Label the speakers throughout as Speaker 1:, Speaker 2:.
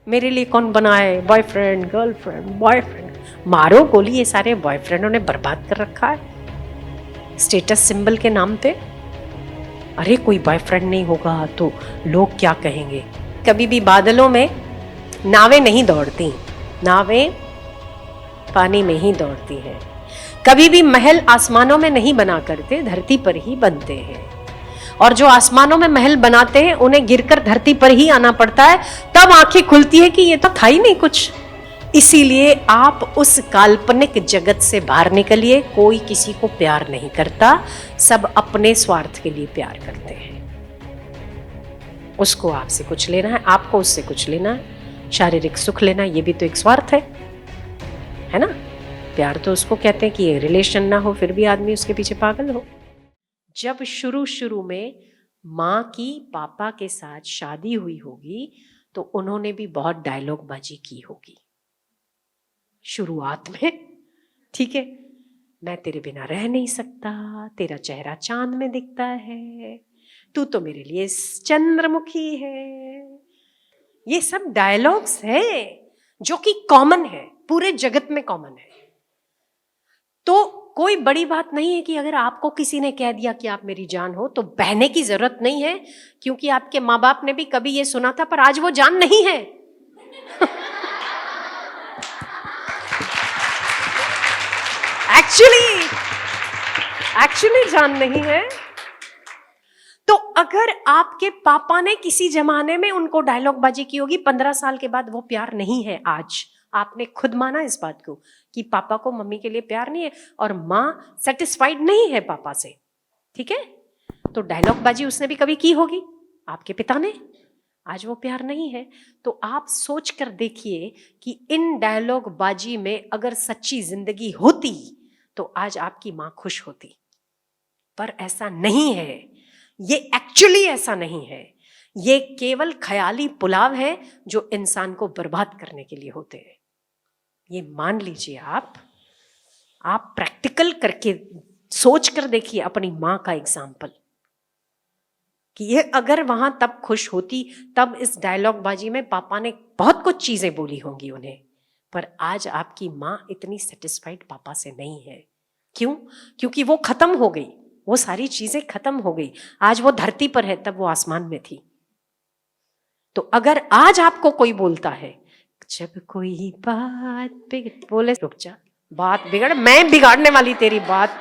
Speaker 1: मेरे लिए कौन बनाए, बॉयफ्रेंड, गर्लफ्रेंड, बॉयफ्रेंड, मारो गोली, ये सारे बॉयफ्रेंडों ने बर्बाद कर रखा है स्टेटस सिंबल के नाम पे। अरे कोई बॉयफ्रेंड नहीं होगा तो लोग क्या कहेंगे। कभी भी बादलों में नावें नहीं दौड़ती, नावें पानी में ही दौड़ती हैं। कभी भी महल आसमानों में नहीं बना करते, धरती पर ही बनते हैं। और जो आसमानों में महल बनाते हैं उन्हें गिरकर धरती पर ही आना पड़ता है, तब आंखें खुलती है कि ये तो था ही नहीं कुछ। इसीलिए आप उस काल्पनिक जगत से बाहर निकलिए। कोई किसी को प्यार नहीं करता, सब अपने स्वार्थ के लिए प्यार करते हैं। उसको आपसे कुछ लेना है, आपको उससे कुछ लेना है। शारीरिक सुख लेना, ये भी तो एक स्वार्थ है ना। प्यार तो उसको कहते हैं कि ये रिलेशन ना हो फिर भी आदमी उसके पीछे पागल हो। जब शुरू शुरू में माँ की पापा के साथ शादी हुई होगी तो उन्होंने भी बहुत डायलॉग बाजी की होगी शुरुआत में, ठीक है। मैं तेरे बिना रह नहीं सकता, तेरा चेहरा चांद में दिखता है, तू तो मेरे लिए चंद्रमुखी है। ये सब डायलॉग्स है जो कि कॉमन है, पूरे जगत में कॉमन है। तो कोई बड़ी बात नहीं है कि अगर आपको किसी ने कह दिया कि आप मेरी जान हो तो बहने की जरूरत नहीं है, क्योंकि आपके माँ बाप ने भी कभी ये सुना था पर आज वो जान नहीं है। एक्चुअली जान नहीं है। तो अगर आपके पापा ने किसी जमाने में उनको डायलॉग बाजी की होगी, 15 साल के बाद वो प्यार नहीं है। आज आपने खुद माना इस बात को कि पापा को मम्मी के लिए प्यार नहीं है और माँ सेटिस्फाइड नहीं है पापा से, ठीक है। तो डायलॉग बाजी उसने भी कभी की होगी आपके पिता ने, आज वो प्यार नहीं है। तो आप सोच कर देखिए कि इन डायलॉग बाजी में अगर सच्ची जिंदगी होती तो आज आपकी माँ खुश होती, पर ऐसा नहीं है। ये एक्चुअली ऐसा नहीं है। ये केवल ख्याली पुलाव है जो इंसान को बर्बाद करने के लिए होते हैं। ये मान लीजिए आप प्रैक्टिकल करके सोच कर देखिए अपनी माँ का एग्जाम्पल कि ये अगर वहां तब खुश होती, तब इस डायलॉग बाजी में पापा ने बहुत कुछ चीजें बोली होंगी उन्हें, पर आज आपकी माँ इतनी सेटिस्फाइड पापा से नहीं है। क्यों? क्योंकि वो खत्म हो गई, वो सारी चीजें खत्म हो गई। आज वो धरती पर है, तब वो आसमान में थी। तो अगर आज आपको कोई बोलता है, जब कोई बात बोले रुक जा, बात बिगड़, मैं बिगाड़ने वाली तेरी बात।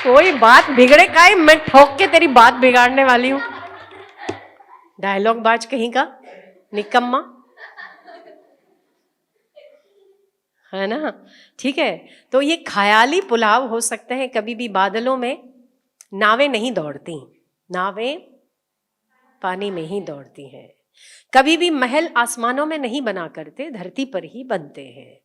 Speaker 1: कोई बात बिगड़े काहे, मैं ठोक के तेरी बात बिगाड़ने वाली हूं। डायलॉग बाज कहीं का, निकम्मा, है ना, ठीक है। तो ये ख्याली पुलाव हो सकते हैं। कभी भी बादलों में नावें नहीं दौड़ती, नावें पानी में ही दौड़ती हैं। कभी भी महल आसमानों में नहीं बना करते, धरती पर ही बनते हैं।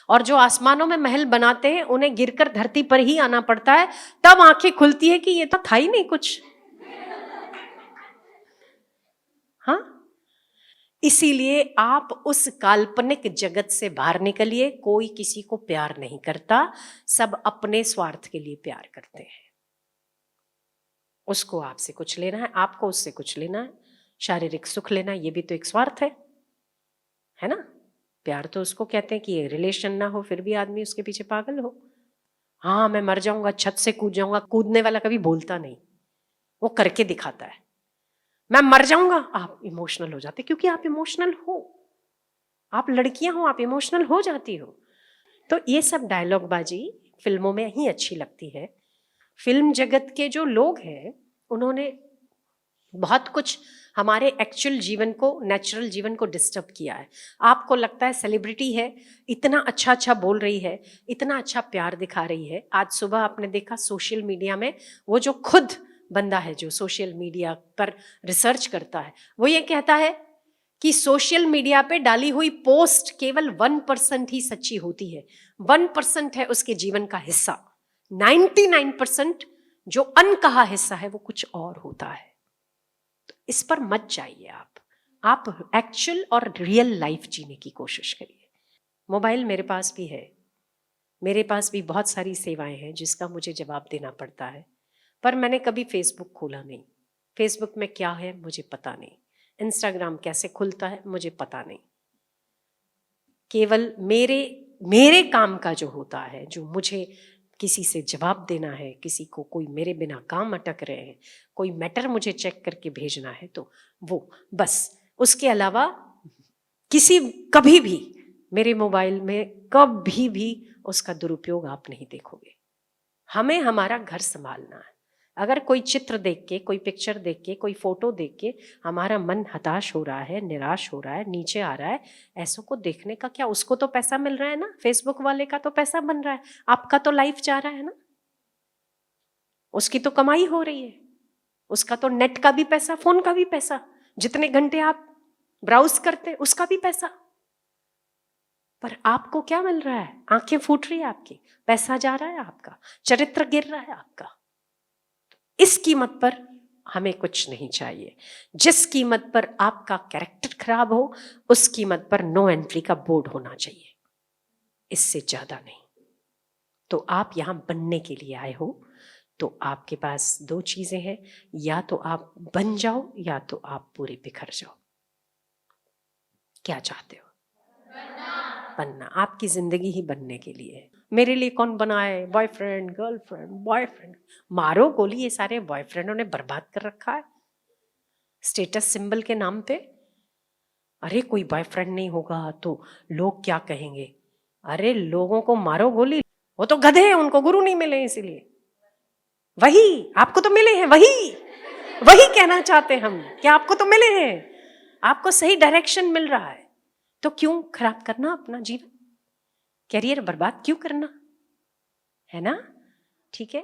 Speaker 1: और जो आसमानों में महल बनाते हैं उन्हें गिरकर धरती पर ही आना पड़ता है, तब आंखें खुलती है कि ये तो था ही नहीं कुछ। हाँ, इसीलिए आप उस काल्पनिक जगत से बाहर निकलिए। कोई किसी को प्यार नहीं करता, सब अपने स्वार्थ के लिए प्यार करते हैं। उसको आपसे कुछ लेना है, आपको उससे कुछ लेना है। शारीरिक सुख लेना, ये भी तो एक स्वार्थ है ना। प्यार तो उसको कहते हैं कि ये रिलेशन ना हो फिर भी आदमी उसके पीछे पागल हो। हाँ मैं मर जाऊंगा, छत से कूद जाऊंगा, कूदने वाला कभी बोलता नहीं, वो करके दिखाता है। मैं मर जाऊंगा, आप इमोशनल हो जाते क्योंकि आप इमोशनल हो, आप लड़कियां हो, आप इमोशनल हो जाती हो। तो ये सब डायलॉग बाजी फिल्मों में ही अच्छी लगती है। फिल्म जगत के जो लोग हैं उन्होंने बहुत कुछ हमारे एक्चुअल जीवन को, नेचुरल जीवन को डिस्टर्ब किया है। आपको लगता है सेलिब्रिटी है, इतना अच्छा अच्छा बोल रही है, इतना अच्छा प्यार दिखा रही है। आज सुबह आपने देखा सोशल मीडिया में, वो जो खुद बंदा है जो सोशल मीडिया पर रिसर्च करता है, वो ये कहता है कि सोशल मीडिया पे डाली हुई पोस्ट केवल 1% ही सच्ची होती है। 1% है उसके जीवन का हिस्सा, 99% जो अनकहा हिस्सा है वो कुछ और होता है। तो इस पर मत जाइए। आप एक्चुअल और रियल लाइफ जीने की कोशिश करिए। मोबाइल मेरे पास भी है, मेरे पास भी बहुत सारी सेवाएं हैं जिसका मुझे जवाब देना पड़ता है। पर मैंने कभी फेसबुक खोला नहीं। फेसबुक में क्या है मुझे पता नहीं, इंस्टाग्राम कैसे खुलता है मुझे पता नहीं। केवल मेरे काम का जो होता है, जो मुझे किसी से जवाब देना है, किसी को कोई मेरे बिना काम अटक रहे हैं, कोई मैटर मुझे चेक करके भेजना है, तो वो बस। उसके अलावा कभी भी मेरे मोबाइल में कभी भी उसका दुरुपयोग आप नहीं देखोगे। हमें हमारा घर संभालना है। अगर कोई चित्र देख के, कोई पिक्चर देख के, कोई फोटो देख के हमारा मन हताश हो रहा है, निराश हो रहा है, नीचे आ रहा है, ऐसों को देखने का क्या? उसको तो पैसा मिल रहा है ना, फेसबुक वाले का तो पैसा बन रहा है, आपका तो लाइफ जा रहा है ना, उसकी तो कमाई हो रही है, उसका तो नेट का भी पैसा, फोन का भी पैसा, जितने घंटे आप ब्राउज करते उसका भी पैसा। पर आपको क्या मिल रहा है? आंखें फूट रही है आपकी, पैसा जा रहा है आपका, चरित्र गिर रहा है आपका। इस कीमत पर हमें कुछ नहीं चाहिए। जिस कीमत पर आपका कैरेक्टर खराब हो, उस कीमत पर नो एंट्री का बोर्ड होना चाहिए, इससे ज्यादा नहीं। तो आप यहां बनने के लिए आए हो, तो आपके पास दो चीजें हैं, या तो आप बन जाओ या तो आप पूरे बिखर जाओ। क्या चाहते हो? बनना। आपकी जिंदगी ही बनने के लिए है। मेरे लिए कौन बनाए? बॉयफ्रेंड, गर्लफ्रेंड, बॉयफ्रेंड, मारो गोली, ये सारे बॉयफ्रेंडों ने बर्बाद कर रखा है स्टेटस सिंबल के नाम पे। अरे कोई बॉयफ्रेंड नहीं होगा तो लोग क्या कहेंगे? अरे लोगों को मारो गोली, वो तो गधे हैं, उनको गुरु नहीं मिले, इसीलिए। वही आपको तो मिले हैं, वही कहना चाहते हम कि आपको तो मिले हैं, आपको सही डायरेक्शन मिल रहा है, तो क्यों खराब करना अपना जीवन, कैरियर बर्बाद क्यों करना, है ना? ठीक है।